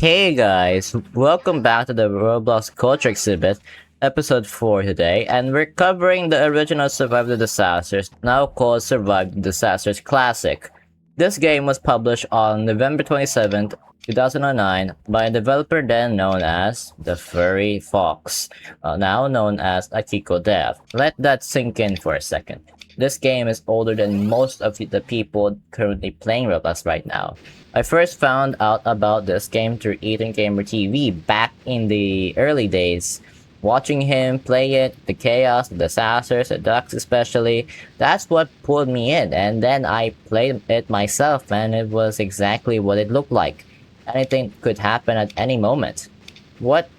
Hey guys, welcome back to the Roblox Culture Exhibit, episode 4 today, and we're covering the original Survive the Disasters, now called Survive the Disasters Classic. This game was published on November 27th, 2009 by a developer then known as the Furry Fox, now known as AkikoDev. Let that sink in for a second. This game is older than most of the people currently playing Roblox right now. I first found out about this game through Ethan Gamer TV back in the early days. Watching him play it, the chaos, the disasters, the ducks especially, that's what pulled me in, and then I played it myself and it was exactly what it looked like. Anything could happen at any moment. What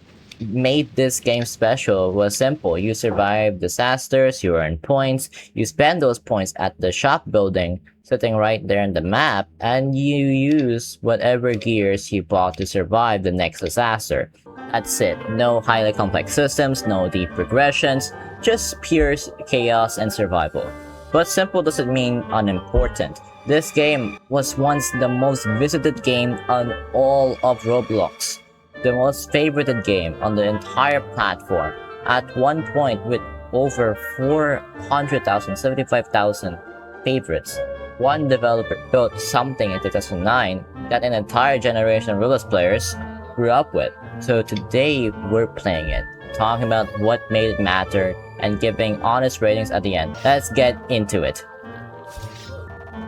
made this game special was simple. You survive disasters, you earn points, you spend those points at the shop building, sitting right there in the map, and you use whatever gears you bought to survive the next disaster. That's it. No highly complex systems, no deep progressions, just pure chaos and survival. But simple doesn't mean unimportant. This game was once the most visited game on all of Roblox. The most favorited game on the entire platform, at one point with over 400,000, 75,000 favorites. One developer built something in 2009 that an entire generation of Roblox players grew up with. So today we're playing it, talking about what made it matter, and giving honest ratings at the end. Let's get into it.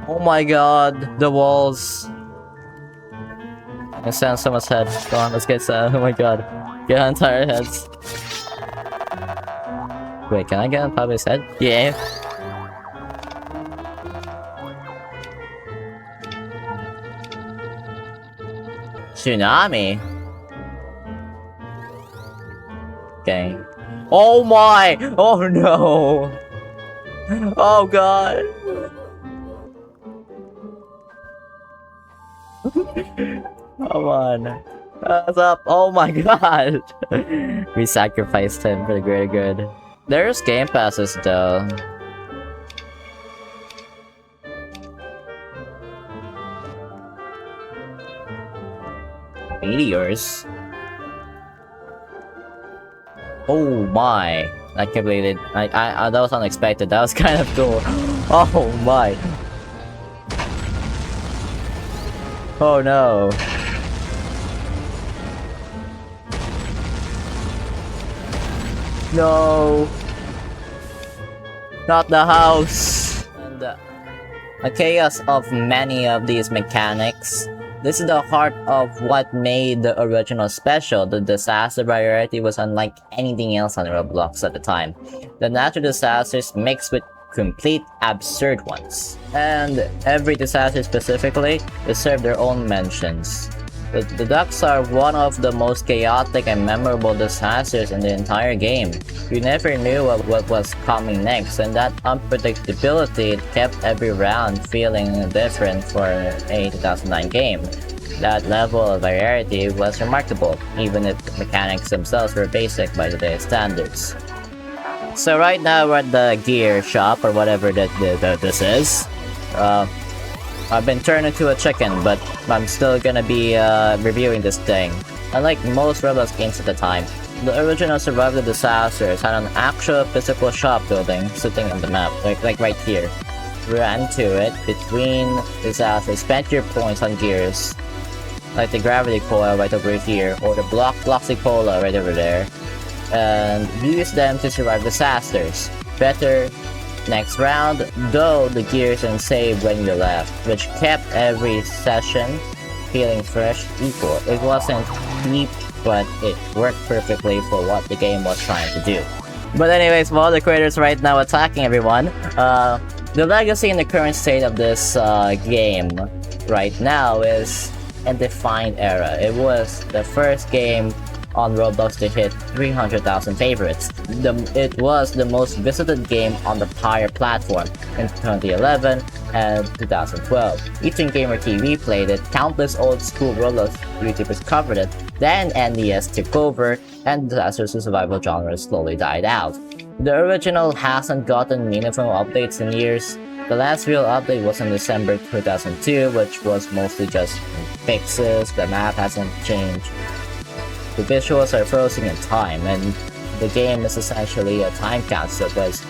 Oh my god, the walls. I sound someone's head. Go on, let's get oh my god. Get on entire heads. Wait, can I get on top of his head? Yeah. Tsunami? Okay. Oh my! Oh no! Oh god! Come on. What's up? Oh my god! We sacrificed him for the greater good. There's game passes though. Meteors? Oh my! I can't believe it. That was unexpected. That was kind of cool. Oh my! Oh no! No! Not the house! And the chaos of many of these mechanics. This is the heart of what made the original special. The disaster variety was unlike anything else on Roblox at the time. The natural disasters mixed with complete absurd ones. And every disaster specifically deserved their own mentions. The ducks are one of the most chaotic and memorable disasters in the entire game. You never knew what was coming next, and that unpredictability kept every round feeling different for a 2009 game. That level of variety was remarkable, even if the mechanics themselves were basic by today's standards. So right now we're at the gear shop, or whatever this is. I've been turned into a chicken, but I'm still gonna be reviewing this thing. Unlike most Roblox games at the time, the original Survive the Disasters had an actual physical shop building sitting on the map, like right here. Ran to it between disasters, spent your points on gears, like the gravity coil right over here, or the Bloxy cola right over there, and use them to survive disasters. Better next round, though the gears and save when you left, which kept every session feeling fresh equal. It wasn't deep, but it worked perfectly for what the game was trying to do. But anyways, while the creators right now attacking everyone, the legacy in the current state of this game right now is a defined era. It was the first game on Roblox to hit 300,000 favorites. It was the most visited game on the entire platform in 2011 and 2012. Ethan Gamer TV played it, countless old school Roblox YouTubers covered it, then NES took over, and the disasters and survival genre slowly died out. The original hasn't gotten meaningful updates in years, The last real update was in December 2002, which was mostly just fixes. The map hasn't changed. The visuals are frozen in time, and the game is essentially a time capsule, but it's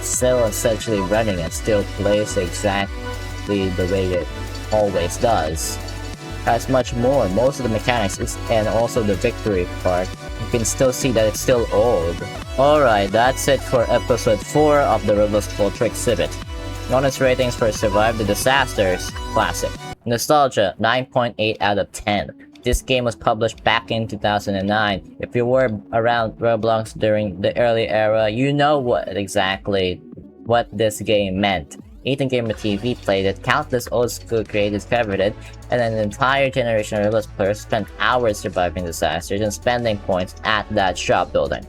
still essentially running and still plays exactly the way it always does. Has much more. Most of the mechanics and also the victory part, you can still see that it's still old. Alright, that's it for episode 4 of the Roblox Culture Exhibit. Honest ratings for Survive the Disasters: Classic. Nostalgia: 9.8 out of 10. This game was published back in 2009. If you were around Roblox during the early era, you know what this game meant. Ethan Gamer TV played it, countless old school creators covered it, and an entire generation of Roblox players spent hours surviving disasters and spending points at that shop building.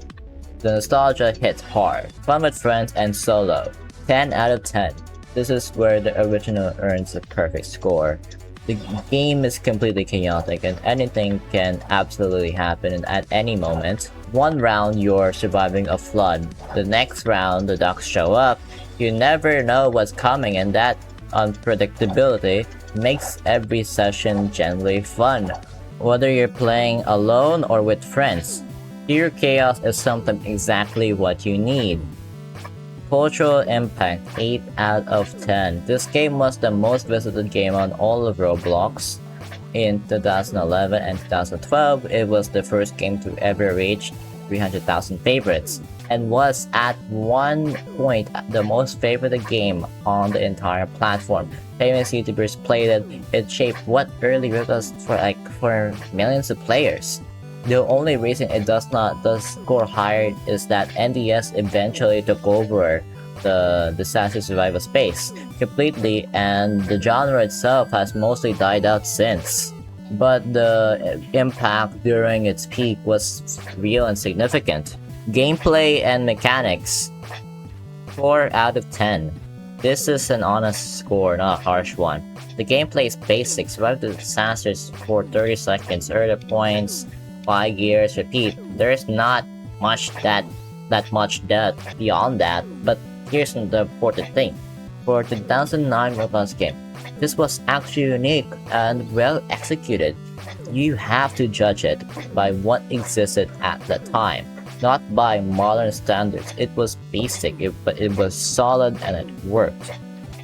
The nostalgia hits hard. Fun with friends and solo. 10 out of 10. This is where the original earns a perfect score. The game is completely chaotic and anything can absolutely happen at any moment. One round you're surviving a flood, the next round the ducks show up. You never know what's coming, and that unpredictability makes every session genuinely fun. Whether you're playing alone or with friends, pure chaos is something exactly what you need. Cultural impact: 8 out of 10. This game was the most visited game on all of Roblox. In 2011 and 2012, it was the first game to ever reach 300,000 favorites, and was at one point the most favorited game on the entire platform. Famous YouTubers played it. It shaped what early Roblox for millions of players. The only reason it does score higher is that NDS eventually took over the disaster survival space completely, and the genre itself has mostly died out since. But the impact during its peak was real and significant. Gameplay and mechanics: 4 out of 10. This is an honest score, not a harsh one. The gameplay is basic. Survive the disasters for 30 seconds, earn the points, 5 gears, repeat. There's not much much depth beyond that, but here's the important thing. For 2009 Roblox game, this was actually unique and well executed. You have to judge it by what existed at the time, not by modern standards. It was basic, but it was solid and it worked.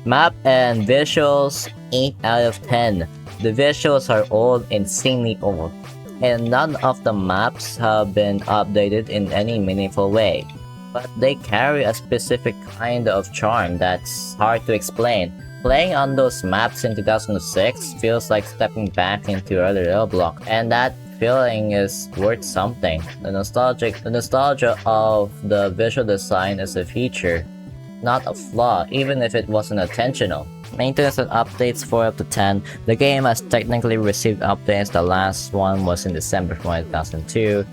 Map and visuals: 8 out of 10. The visuals are old, insanely old, and none of the maps have been updated in any meaningful way. But they carry a specific kind of charm that's hard to explain. Playing on those maps in 2006 feels like stepping back into early Roblox, and that feeling is worth something. The nostalgia of the visual design is a feature, not a flaw, even if it wasn't intentional. Maintenance and updates: 4 out of 10. The game has technically received updates. The last one was in December 2002,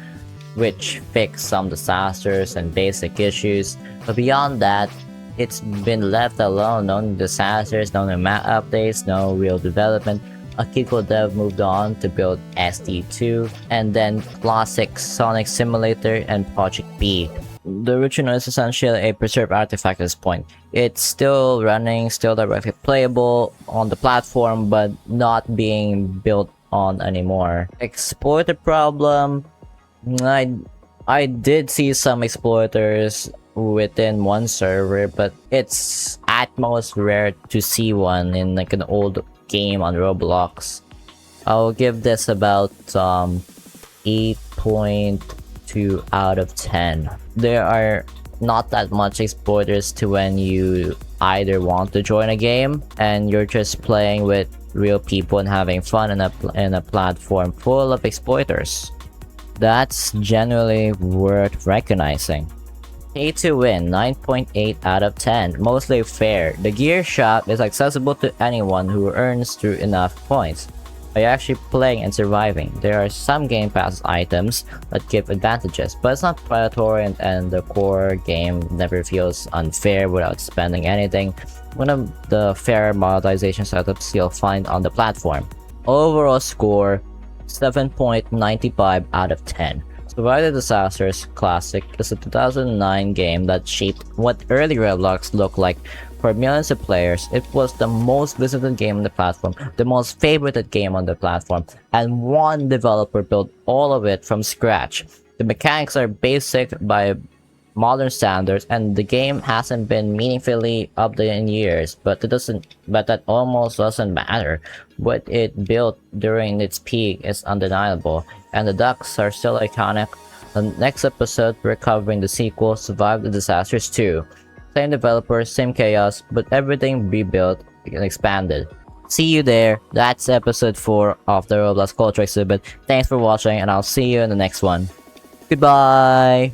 which fixed some disasters and basic issues. But beyond that, it's been left alone. No new disasters, no new map updates, no real development. AkikoDev moved on to build SD2, and then classic Sonic Simulator and Project B. The original is essentially a preserved artifact at this point. It's still running, still directly playable on the platform, but not being built on anymore. Exploiter problem: I did see some exploiters within one server, but it's at most rare to see one in like an old game on Roblox. I'll give this about 8.2 out of 10. There are not that much exploiters to when you either want to join a game and you're just playing with real people and having fun in a platform full of exploiters. That's generally worth recognizing. Pay to win: 9.8 out of 10. Mostly fair. The gear shop is accessible to anyone who earns through enough points by actually playing and surviving. There are some game pass items that give advantages, but it's not predatory, and the core game never feels unfair without spending anything. One of the fair monetization setups you'll find on the platform. Overall score: 7.95 out of 10. Survive the Disasters Classic is a 2009 game that shaped what early Roblox looked like For millions of players, it was the most visited game on the platform, the most favorited game on the platform, and one developer built all of it from scratch. The mechanics are basic by modern standards, and the game hasn't been meaningfully updated in years, but that almost doesn't matter. What it built during its peak is undeniable, and the ducks are still iconic. The next episode, we're covering the sequel, Survive the Disasters 2. Same developers, same chaos, but everything rebuilt and expanded. See you there. That's episode 4 of the Roblox Culture Exhibit. Thanks for watching, and I'll see you in the next one. Goodbye!